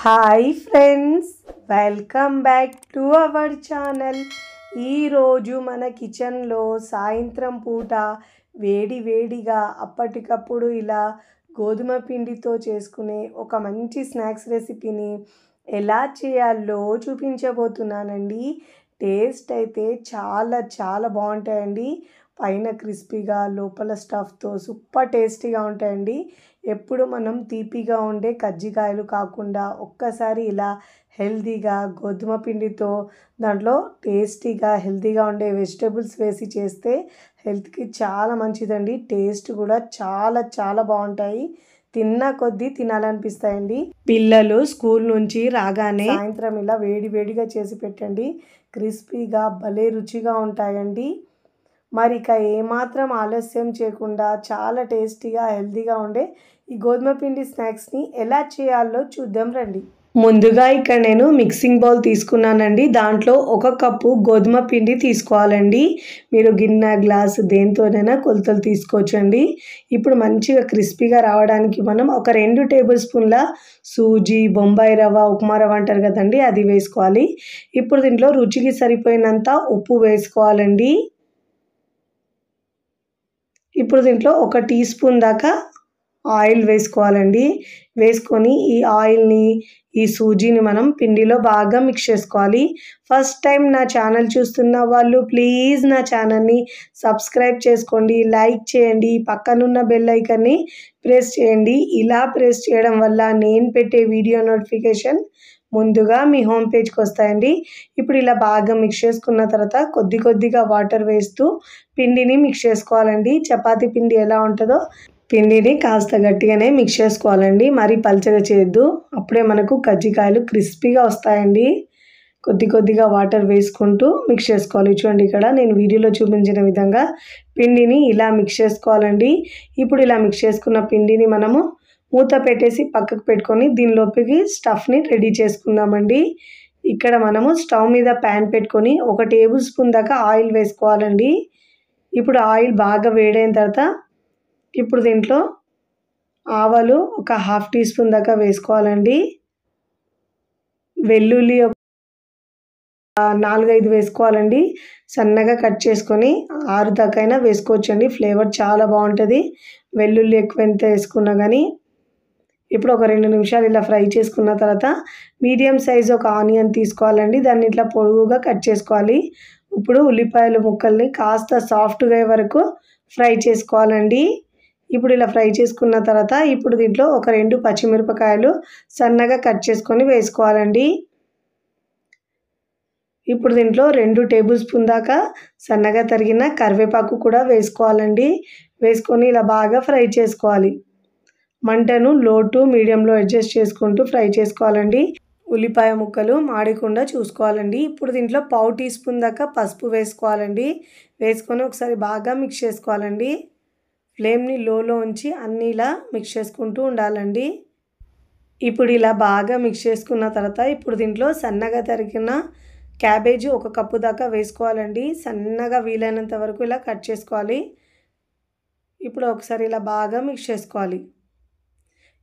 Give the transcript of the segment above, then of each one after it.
Hi friends, welcome back to our channel. ఈరోజు మన కిచెన్లో సాయంత్రం పూట వేడి వేడిగా అప్పటికప్పుడు ఇలా గోధుమ పిండితో చేసుకునే ఒక మంచి స్నాక్స్ రెసిపీని ఎలా చేయాలో చూపించబోతున్నానండి. టేస్ట్ అయితే చాలా చాలా బాగుంటాయండి. పైన క్రిస్పీగా లోపల స్టఫ్తో సూపర్ టేస్టీగా ఉంటాయండి. ఎప్పుడు మనం తీపిగా ఉండే కజ్జికాయలు కాకుండా ఒక్కసారి ఇలా హెల్తీగా గోధుమ పిండితో దాంట్లో టేస్టీగా హెల్తీగా ఉండే వెజిటేబుల్స్ వేసి చేస్తే హెల్త్కి చాలా మంచిదండి. టేస్ట్ కూడా చాలా చాలా బాగుంటాయి. తిన్న కొద్దీ తినాలనిపిస్తాయండి. పిల్లలు స్కూల్ నుంచి రాగానే సాయంత్రం ఇలా వేడి వేడిగా చేసి పెట్టండి. క్రిస్పీగా భలే రుచిగా ఉంటాయండి. మరి ఇక ఏమాత్రం ఆలస్యం చేయకుండా చాలా టేస్టీగా హెల్తీగా ఉండే ఈ గోధుమ పిండి స్నాక్స్ని ఎలా చేయాలో చూద్దాం రండి. ముందుగా ఇక్కడ నేను మిక్సింగ్ బౌల్ తీసుకున్నానండి. దాంట్లో 1 కప్పు గోధుమ పిండి తీసుకోవాలండి. మీరు గిన్నె గ్లాసు దేనితోనైనా కొలతలు తీసుకోవచ్చండి. ఇప్పుడు మంచిగా క్రిస్పీగా రావడానికి మనం ఒక 2 టేబుల్ స్పూన్ల సూజీ, బొంబాయి రవ్వ, ఉప్మా రవ్వ అంటారు కదండి, అది వేసుకోవాలి. ఇప్పుడు దీంట్లో రుచికి సరిపోయినంత ఉప్పు వేసుకోవాలండి. ఇప్పుడు దీంట్లో 1 టీ స్పూన్ దాకా ఆయిల్ వేసుకోవాలండి. వేసుకొని ఈ ఆయిల్ని, ఈ సూజీని మనం పిండిలో బాగా మిక్స్ చేసుకోవాలి. ఫస్ట్ టైం నా ఛానల్ చూస్తున్న వాళ్ళు ప్లీజ్ నా ఛానల్ని సబ్స్క్రైబ్ చేసుకోండి, లైక్ చేయండి, పక్కనున్న బెల్ ఐకాన్ని ప్రెస్ చేయండి. ఇలా ప్రెస్ చేయడం వల్ల నేను పెట్టే వీడియో నోటిఫికేషన్ ముందుగా మీ హోమ్ పేజ్కి వస్తాయండి. ఇప్పుడు ఇలా బాగా మిక్స్ చేసుకున్న తర్వాత కొద్ది కొద్దిగా వాటర్ వేస్తూ పిండిని మిక్స్ చేసుకోవాలండి. చపాతీ పిండి ఎలా ఉంటుందో పిండిని కాస్త గట్టిగానే మిక్స్ చేసుకోవాలండి. మరీ పల్చగా చేయొద్దు, అప్పుడే మనకు కజ్జికాయలు క్రిస్పీగా వస్తాయండి. కొద్ది కొద్దిగా వాటర్ వేసుకుంటూ మిక్స్ చేసుకోవాలి. చూడండి, ఇక్కడ నేను వీడియోలో చూపించిన విధంగా పిండిని ఇలా మిక్స్ చేసుకోవాలండి. ఇప్పుడు ఇలా మిక్స్ చేసుకున్న పిండిని మనము మూత పెట్టేసి పక్కకు పెట్టుకొని దీనిలోకి స్టఫ్ని రెడీ చేసుకుందామండి. ఇక్కడ మనము స్టవ్ మీద ప్యాన్ పెట్టుకొని 1 టేబుల్ స్పూన్ దాకా ఆయిల్ వేసుకోవాలండి. ఇప్పుడు ఆయిల్ బాగా వేడైన తర్వాత ఇప్పుడు దీంట్లో ఆవాలు ఒక 1/2 టీ స్పూన్ దాకా వేసుకోవాలండి. వెల్లుల్లి 4-5 వేసుకోవాలండి. సన్నగా కట్ చేసుకొని 6 దాకా అయినా వేసుకోవచ్చండి. ఫ్లేవర్ చాలా బాగుంటుంది వెల్లుల్లి ఎక్కువ ఎంత వేసుకున్నా కానీ. ఇప్పుడు ఒక 2 నిమిషాలు ఇలా ఫ్రై చేసుకున్న తర్వాత మీడియం సైజు ఒక ఆనియన్ తీసుకోవాలండి. దాన్ని ఇట్లా పొడవుగా కట్ చేసుకోవాలి. ఇప్పుడు ఉల్లిపాయల ముక్కల్ని కాస్త సాఫ్ట్గా అయ్యే వరకు ఫ్రై చేసుకోవాలండి. ఇప్పుడు ఇలా ఫ్రై చేసుకున్న తర్వాత ఇప్పుడు దీంట్లో ఒక 2 పచ్చిమిరపకాయలు సన్నగా కట్ చేసుకొని వేసుకోవాలండి. ఇప్పుడు దీంట్లో 2 టేబుల్ స్పూన్ దాకా సన్నగా తరిగిన కరివేపాకు కూడా వేసుకోవాలండి. వేసుకొని ఇలా బాగా ఫ్రై చేసుకోవాలి. మంటను లో టు మీడియంలో అడ్జస్ట్ చేసుకుంటూ ఫ్రై చేసుకోవాలండి. ఉల్లిపాయ ముక్కలు మాడకుండా చూసుకోవాలండి. ఇప్పుడు దీంట్లో 1/2 టీ స్పూన్ దాకా పసుపు వేసుకోవాలండి. వేసుకొని ఒకసారి బాగా మిక్స్ చేసుకోవాలండి. ఫ్లేమ్ని లోలో ఉంచి అన్నీ ఇలా మిక్స్ చేసుకుంటూ ఉండాలండి. ఇప్పుడు ఇలా బాగా మిక్స్ చేసుకున్న తర్వాత ఇప్పుడు దీంట్లో సన్నగా తరిగిన క్యాబేజీ 1 కప్పు దాకా వేసుకోవాలండి. సన్నగా వీలైనంత వరకు ఇలా కట్ చేసుకోవాలి. ఇప్పుడు ఒకసారి ఇలా బాగా మిక్స్ చేసుకోవాలి.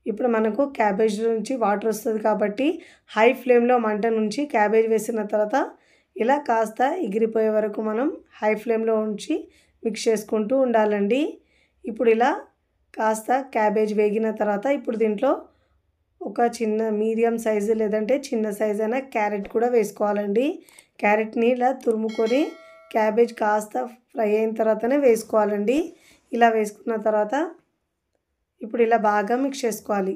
ఇప్పుడు మనకు క్యాబేజ్ నుంచి వాటర్ వస్తుంది కాబట్టి హై ఫ్లేమ్లో మంట నుంచి క్యాబేజ్ వేసిన తర్వాత ఇలా కాస్త ఎగిరిపోయే వరకు మనం హై ఫ్లేమ్లో ఉంచి మిక్స్ చేసుకుంటూ ఉండాలండి. ఇప్పుడు ఇలా కాస్త క్యాబేజ్ వేగిన తర్వాత ఇప్పుడు దీంట్లో ఒక చిన్న మీడియం సైజు లేదంటే చిన్న సైజు అయినా క్యారెట్ కూడా వేసుకోవాలండి. క్యారెట్ని ఇలా తురుముకొని క్యాబేజ్ కాస్త ఫ్రై అయిన తర్వాతనే వేసుకోవాలండి. ఇలా వేసుకున్న తర్వాత ఇప్పుడు ఇలా బాగా మిక్స్ చేసుకోవాలి.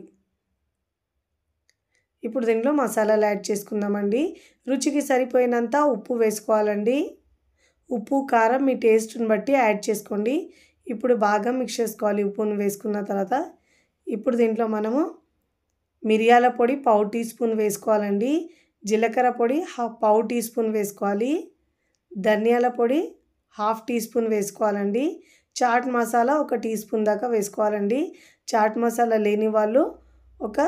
ఇప్పుడు దీంట్లో మసాలాలు యాడ్ చేసుకుందామండి. రుచికి సరిపోయినంత ఉప్పు వేసుకోవాలండి. ఉప్పు కారం మీ టేస్ట్ని బట్టి యాడ్ చేసుకోండి. ఇప్పుడు బాగా మిక్స్ చేసుకోవాలి ఉప్పును వేసుకున్న తర్వాత. ఇప్పుడు దీంట్లో మనము మిరియాల పొడి 1/4 టీ స్పూన్ వేసుకోవాలండి. జీలకర్ర పొడి 1/4 టీ స్పూన్ వేసుకోవాలి. ధనియాల పొడి 1/2 టీ స్పూన్ వేసుకోవాలండి. చాట్ మసాలా 1 టీ స్పూన్ దాకా వేసుకోవాలండి. చాట్ మసాలా లేని వాళ్ళు ఒక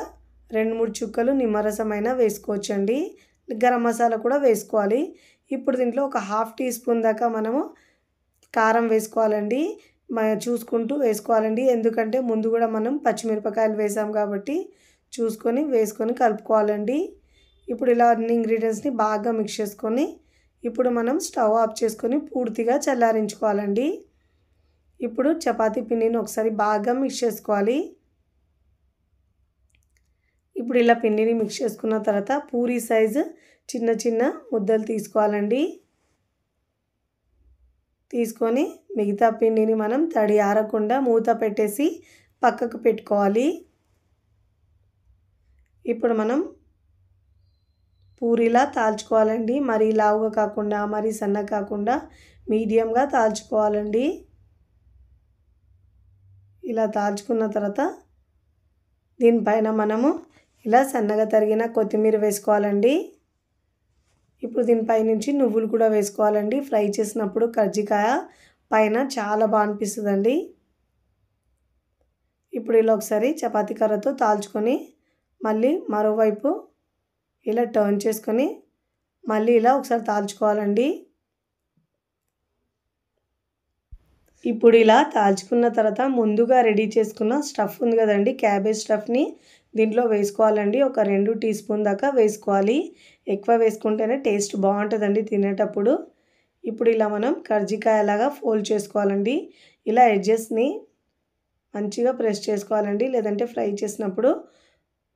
2-3 చుక్కలు నిమ్మరసమైన వేసుకోవచ్చండి. గరం మసాలా కూడా వేసుకోవాలి. ఇప్పుడు దీంట్లో ఒక 1/2 టీ స్పూన్ దాకా మనము కారం వేసుకోవాలండి. చూసుకుంటూ వేసుకోవాలండి. ఎందుకంటే ముందు కూడా మనం పచ్చిమిరపకాయలు వేసాం కాబట్టి చూసుకొని వేసుకొని కలుపుకోవాలండి. ఇప్పుడు ఇలా అన్ని ఇంగ్రీడియంట్స్ని బాగా మిక్స్ చేసుకొని ఇప్పుడు మనం స్టవ్ ఆఫ్ చేసుకొని పూర్తిగా చల్లారించుకోవాలండి. ఇప్పుడు చపాతీ పిండిని ఒకసారి బాగా మిక్స్ చేసుకోవాలి. ఇప్పుడు ఇలా పిండిని మిక్స్ చేసుకున్న తర్వాత పూరీ సైజు చిన్న చిన్న ముద్దలు తీసుకోవాలండి. తీసుకొని మిగతా పిండిని మనం తడి ఆరకుండా మూత పెట్టేసి పక్కకు పెట్టుకోవాలి. ఇప్పుడు మనం పూరీలా తాల్చుకోవాలండి. మరీ లావుగా కాకుండా మరీ సన్నగా కాకుండా మీడియంగా తాల్చుకోవాలండి. ఇలా తాల్చుకున్న తర్వాత దీనిపైన మనము ఇలా సన్నగా తరిగిన కొత్తిమీర వేసుకోవాలండి. ఇప్పుడు దీనిపై నుంచి నువ్వులు కూడా వేసుకోవాలండి. ఫ్రై చేసినప్పుడు కజ్జికాయ పైన చాలా బాగా అనిపిస్తుందండి. ఇప్పుడు ఇలా ఒకసారి చపాతీ కర్రతో తాల్చుకొని మళ్ళీ మరోవైపు ఇలా టర్న్ చేసుకొని మళ్ళీ ఇలా ఒకసారి తాల్చుకోవాలండి. ఇప్పుడు ఇలా తాల్చుకున్న తర్వాత ముందుగా రెడీ చేసుకున్న స్టఫ్ ఉంది కదండి, క్యాబేజ్ స్టఫ్ని దీంట్లో వేసుకోవాలండి. ఒక 2 టీ స్పూన్ దాకా వేసుకోవాలి. ఎక్కువ వేసుకుంటేనే టేస్ట్ బాగుంటుందండి తినేటప్పుడు. ఇప్పుడు ఇలా మనం కర్జికాయలాగా ఫోల్డ్ చేసుకోవాలండి. ఇలా ఎడ్జెస్ని మంచిగా ప్రెస్ చేసుకోవాలండి, లేదంటే ఫ్రై చేసినప్పుడు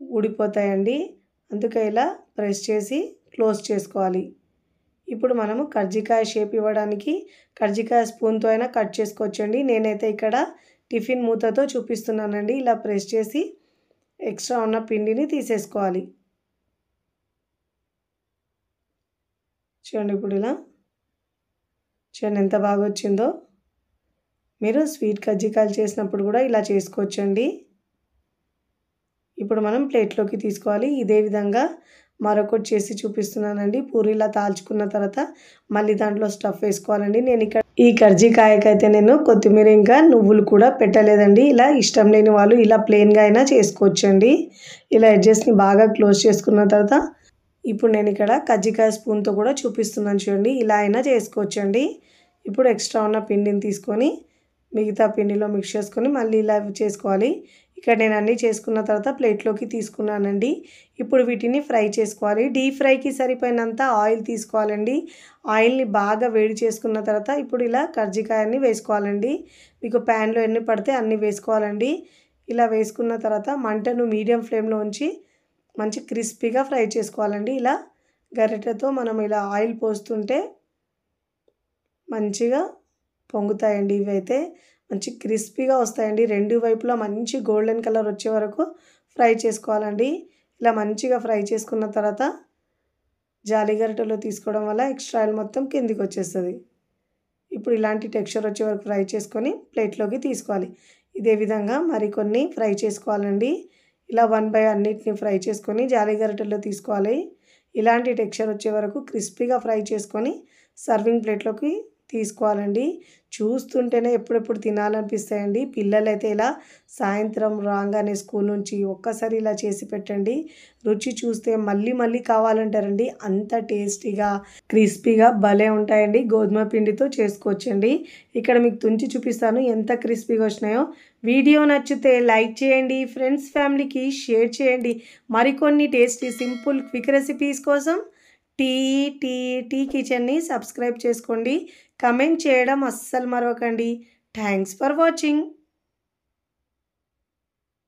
ఊడిపోతాయండి. అందుకే ఇలా ప్రెస్ చేసి క్లోజ్ చేసుకోవాలి. ఇప్పుడు మనము కర్జికాయ షేప్ ఇవ్వడానికి కర్జికాయ స్పూన్తో అయినా కట్ చేసుకోవచ్చండి. నేనైతే ఇక్కడ టిఫిన్ మూతతో చూపిస్తున్నానండి. ఇలా ప్రెస్ చేసి ఎక్స్ట్రా ఉన్న పిండిని తీసేసుకోవాలి. చూడండి ఇప్పుడు ఇలా చూడండి ఎంత బాగా వచ్చిందో. మీరు స్వీట్ కజ్జికాయలు చేసినప్పుడు కూడా ఇలా చేసుకోవచ్చండి. ఇప్పుడు మనం ప్లేట్లోకి తీసుకోవాలి. ఇదే విధంగా మరొకటి చేసి చూపిస్తున్నానండి. పూరీలా తాల్చుకున్న తర్వాత మళ్ళీ దాంట్లో స్టఫ్ వేసుకోవాలండి. నేను ఇక్కడ ఈ కర్జికాయకైతే నేను కొత్తిమీర ఇంకా నువ్వులు కూడా పెట్టలేదండి. ఇలా ఇష్టం లేని వాళ్ళు ఇలా ప్లెయిన్గా అయినా చేసుకోవచ్చండి. ఇలా ఎడ్జెస్ని బాగా క్లోజ్ చేసుకున్న తర్వాత ఇప్పుడు నేను ఇక్కడ కజ్జికాయ స్పూన్తో కూడా చూపిస్తున్నాను చూడండి. ఇలా అయినా చేసుకోవచ్చండి. ఇప్పుడు ఎక్స్ట్రా ఉన్న పిండిని తీసుకొని మిగతా పిండిలో మిక్స్ చేసుకొని మళ్ళీ ఇలా చేసుకోవాలి. ఇక్కడ నేను అన్నీ చేసుకున్న తర్వాత ప్లేట్లోకి తీసుకున్నానండి. ఇప్పుడు వీటిని ఫ్రై చేసుకోవాలి. డీప్ ఫ్రైకి సరిపోయినంత ఆయిల్ తీసుకోవాలండి. ఆయిల్ని బాగా వేడి చేసుకున్న తర్వాత ఇప్పుడు ఇలా కర్జికాయని వేసుకోవాలండి. మీకు ప్యాన్లో ఎన్ని పడితే అన్ని వేసుకోవాలండి. ఇలా వేసుకున్న తర్వాత మంటను మీడియం ఫ్లేమ్లో ఉంచి మంచి క్రిస్పీగా ఫ్రై చేసుకోవాలండి. ఇలా గరిటెతో మనం ఇలా ఆయిల్ పోస్తుంటే మంచిగా పొంగుతాయండి. ఇవైతే మంచి క్రిస్పీగా వస్తాయండి. రెండు వైపులా మంచి గోల్డెన్ కలర్ వచ్చే వరకు ఫ్రై చేసుకోవాలండి. ఇలా మంచిగా ఫ్రై చేసుకున్న తర్వాత జాలి గరిటెలో తీసుకోవడం వల్ల ఎక్స్ట్రా ఆయిల్ మొత్తం కిందికి వచ్చేస్తుంది. ఇప్పుడు ఇలాంటి టెక్స్చర్ వచ్చే వరకు ఫ్రై చేసుకొని ప్లేట్లోకి తీసుకోవాలి. ఇదే విధంగా మరికొన్ని ఫ్రై చేసుకోవాలండి. ఇలా 1 బై అన్నిటిని ఫ్రై చేసుకొని జాలి గరిటెలో తీసుకోవాలి. ఇలాంటి టెక్స్చర్ వచ్చే వరకు క్రిస్పీగా ఫ్రై చేసుకొని సర్వింగ్ ప్లేట్లోకి తీసుకోవాలండి. చూస్తుంటేనే ఎప్పుడెప్పుడు తినాలనిపిస్తాయండి. పిల్లలైతే ఇలా సాయంత్రం రాగానే స్కూల్ నుంచి ఒక్కసారి ఇలా చేసి పెట్టండి. రుచి చూస్తే మళ్ళీ మళ్ళీ కావాలంటారండి. అంత టేస్టీగా క్రిస్పీగా భలే ఉంటాయండి. గోధుమ పిండితో చేసుకోవచ్చండి. ఇక్కడ మీకు తుంచి చూపిస్తాను ఎంత క్రిస్పీగా వచ్చినాయో. వీడియో నచ్చితే లైక్ చేయండి, ఫ్రెండ్స్ ఫ్యామిలీకి షేర్ చేయండి. మరికొన్ని టేస్టీ సింపుల్ క్విక్ రెసిపీస్ కోసం టీ కిచెన్ని సబ్స్క్రైబ్ చేసుకోండి. కమెంట్ చేయడం అస్సలు మరవకండి. Thanks for watching.